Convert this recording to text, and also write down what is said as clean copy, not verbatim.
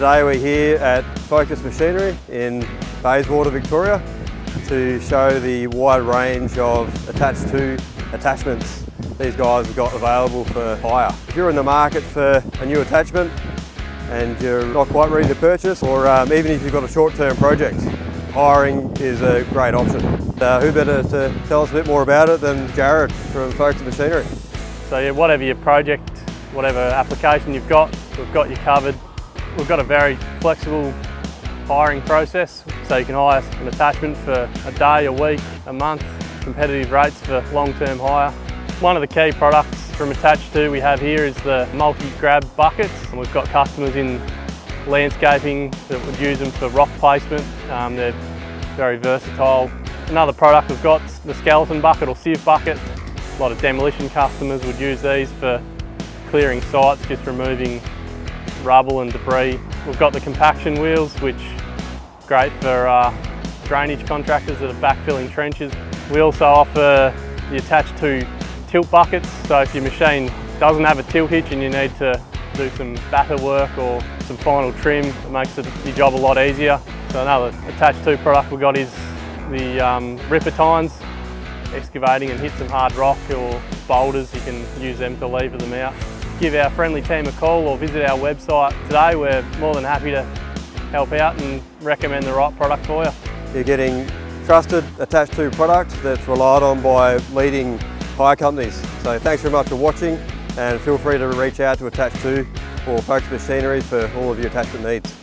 Today we're here at Focus Machinery in Bayswater, Victoria to show the wide range of Attach2 attachments these guys have got available for hire. If you're in the market for a new attachment and you're not quite ready to purchase, or even if you've got a short-term project, hiring is a great option. Who better to tell us a bit more about it than Jared from Focus Machinery? So yeah, whatever your project, whatever application you've got, we've got you covered. We've got a very flexible hiring process, so you can hire an attachment for a day, a week, a month, competitive rates for long-term hire. One of the key products from Attach2 we have here is the multi-grab buckets, and we've got customers in landscaping that would use them for rock placement. They're very versatile. Another product we've got is the skeleton bucket or sieve bucket. A lot of demolition customers would use these for clearing sites, just removing rubble and debris. We've got the compaction wheels, which are great for drainage contractors that are backfilling trenches. We also offer the Attach2 tilt buckets, so if your machine doesn't have a tilt hitch and you need to do some batter work or some final trim, it makes your job a lot easier. So another Attach2 product we've got is the ripper tines. Excavating and hit some hard rock or boulders, you can use them to lever them out. Give our friendly team a call or visit our website today. We're more than happy to help out and recommend the right product for you. You're getting trusted Attach2 product that's relied on by leading hire companies. So thanks very much for watching, and feel free to reach out to Attach2 or Focus Machinery for all of your attachment needs.